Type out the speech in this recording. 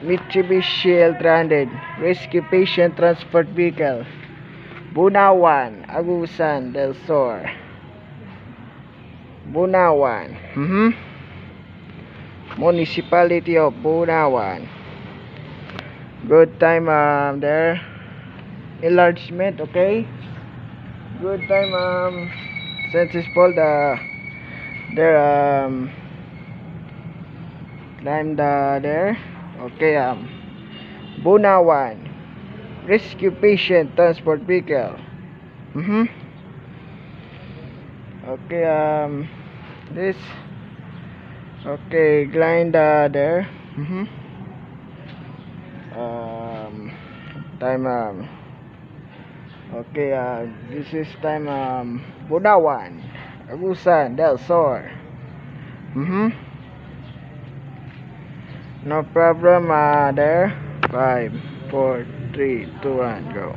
Mitsubishi L300 Rescue Patient Transport Vehicle, Bunawan, Agusan del Sur. Bunawan. Municipality of Bunawan. Good time there. Enlargement, okay? Good time successful there climb there. Okay, Bunawan Rescue Patient Transport Vehicle. Okay, this. Okay, grind there. Time okay, this is time Bunawan, Agusan del Sur. No problem there. 5 4 3 2 1 go.